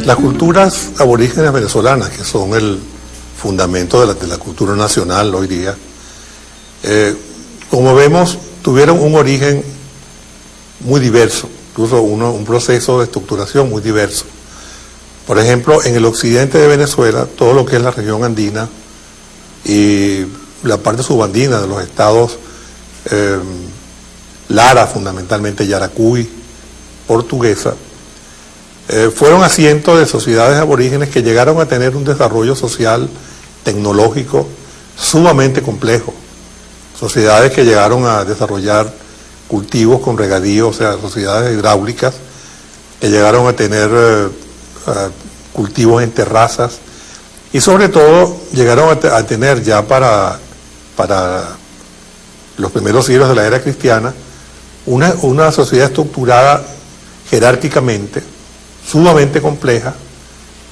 Las culturas aborígenes venezolanas, que son el fundamento de la cultura nacional hoy día, como vemos, tuvieron un origen muy diverso, incluso un proceso de estructuración muy diverso. Por ejemplo, en el occidente de Venezuela, todo lo que es la región andina y la parte subandina de los estados Lara, fundamentalmente Yaracuy, Portuguesa, fueron asientos de sociedades aborígenes que llegaron a tener un desarrollo social, tecnológico, sumamente complejo. Sociedades que llegaron a desarrollar cultivos con regadío, o sea, sociedades hidráulicas, que llegaron a tener cultivos en terrazas, y sobre todo llegaron a tener ya para los primeros siglos de la era cristiana una sociedad estructurada jerárquicamente, sumamente compleja,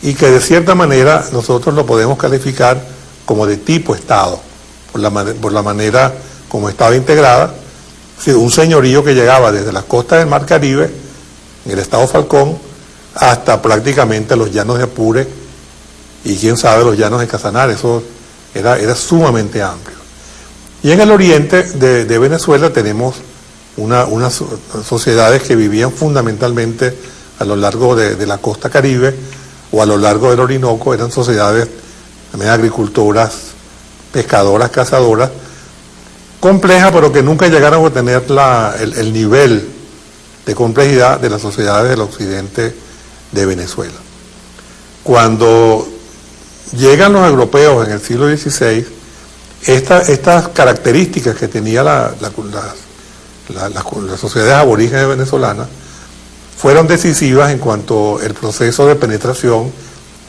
y que de cierta manera nosotros lo podemos calificar como de tipo Estado, por la manera como estaba integrada. Un señorío que llegaba desde las costas del Mar Caribe, en el estado Falcón, hasta prácticamente los llanos de Apure y quién sabe los llanos de Casanare. Eso era sumamente amplio. Y en el oriente de Venezuela tenemos unas sociedades que vivían fundamentalmente a lo largo de la costa Caribe o a lo largo del Orinoco. Eran sociedades también agricultoras, pescadoras, cazadoras, complejas, pero que nunca llegaron a tener el nivel de complejidad de las sociedades del occidente de Venezuela. Cuando llegan los europeos en el siglo XVI, estas características que tenía las sociedades aborígenes venezolanas fueron decisivas en cuanto al proceso de penetración,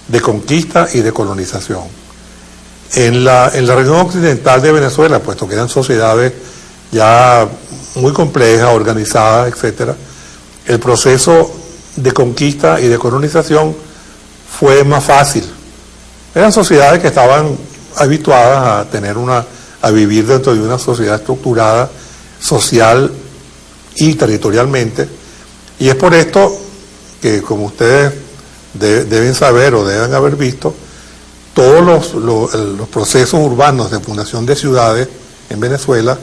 de conquista y de colonización. En la región occidental de Venezuela, puesto que eran sociedades ya muy complejas, organizadas, etc., el proceso de conquista y de colonización fue más fácil. Eran sociedades que estaban habituadas a vivir dentro de una sociedad estructurada, social y territorialmente, y es por esto que, como ustedes deben saber o deben haber visto, todos los procesos urbanos de fundación de ciudades en Venezuela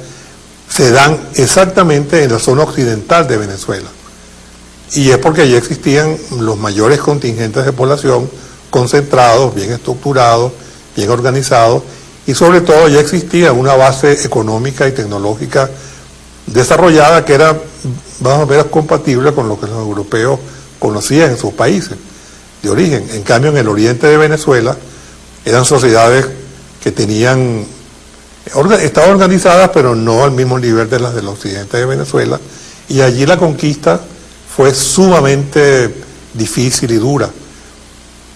se dan exactamente en la zona occidental de Venezuela. Y es porque ya existían los mayores contingentes de población concentrados, bien estructurados, bien organizados, y sobre todo ya existía una base económica y tecnológica desarrollada que era, vamos a ver, compatible con lo que los europeos conocían en sus países de origen. En cambio, en el oriente de Venezuela eran sociedades que estaban organizadas, pero no al mismo nivel de las del occidente de Venezuela, y allí la conquista fue sumamente difícil y dura.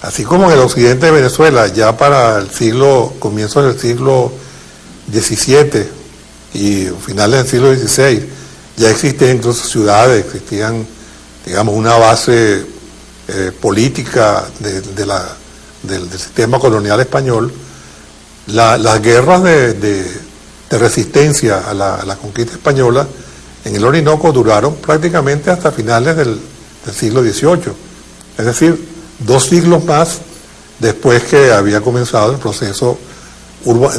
Así como en el occidente de Venezuela, ya para comienzos del siglo XVII y finales del siglo XVI, ya existían incluso ciudades, existían, digamos, una base política del sistema colonial español. Las guerras de resistencia a la conquista española en el Orinoco duraron prácticamente hasta finales del siglo XVIII, es decir, 2 siglos más después que había comenzado el proceso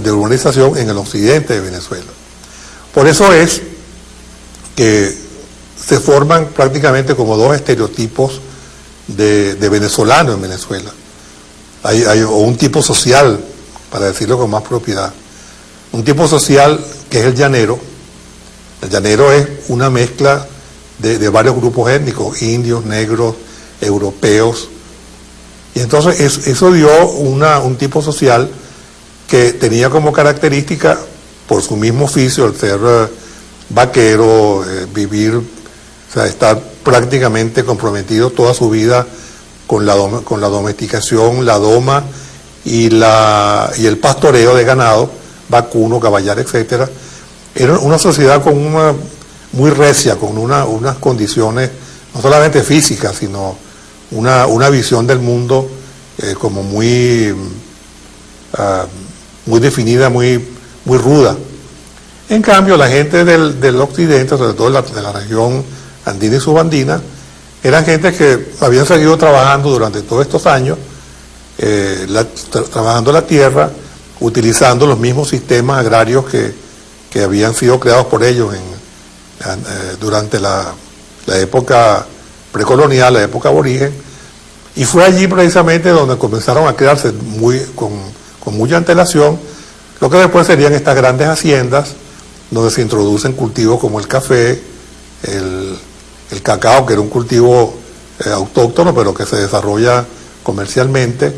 de urbanización en el occidente de Venezuela. Por eso es que se forman prácticamente como 2 estereotipos de venezolano en Venezuela. Hay un tipo social, para decirlo con más propiedad, un tipo social que es el llanero. El llanero es una mezcla de varios grupos étnicos, indios, negros, europeos, y entonces eso dio un tipo social que tenía como característica, por su mismo oficio, el ser vaquero, vivir, o sea, estar prácticamente comprometido toda su vida con la domesticación, la doma y el pastoreo de ganado, vacuno, caballar, etcétera. Era una sociedad muy recia, con unas condiciones no solamente físicas, sino una visión del mundo como muy definida, muy ruda. En cambio, la gente del occidente, sobre todo de la región andina y subandina, eran gente que habían seguido trabajando durante todos estos años, trabajando la tierra, utilizando los mismos sistemas agrarios que habían sido creados por ellos durante la época precolonial, la época aborigen, y fue allí precisamente donde comenzaron a crearse con mucha antelación lo que después serían estas grandes haciendas, donde se introducen cultivos como el café, el cacao, que era un cultivo autóctono, pero que se desarrolla comercialmente,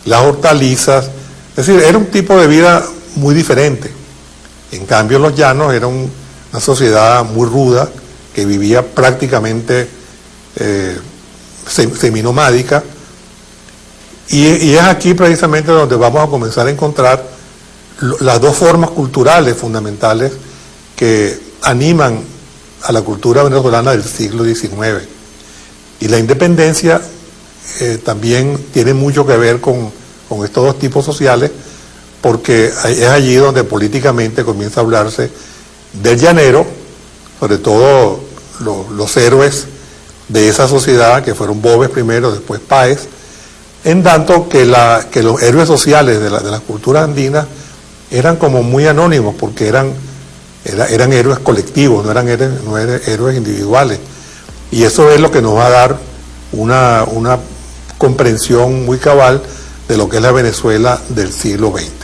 las hortalizas, es decir, era un tipo de vida muy diferente. En cambio, los llanos era una sociedad muy ruda, que vivía prácticamente seminomádica, y es aquí precisamente donde vamos a comenzar a encontrar las dos formas culturales fundamentales que animan a la cultura venezolana del siglo XIX. Y la independencia también tiene mucho que ver con estos dos tipos sociales, porque es allí donde políticamente comienza a hablarse del llanero, sobre todo los héroes de esa sociedad, que fueron Boves primero, después Páez, en tanto que los héroes sociales de las culturas andinas eran como muy anónimos, porque eran héroes colectivos, no eran héroes individuales. Y eso es lo que nos va a dar una comprensión muy cabal de lo que es la Venezuela del siglo XX.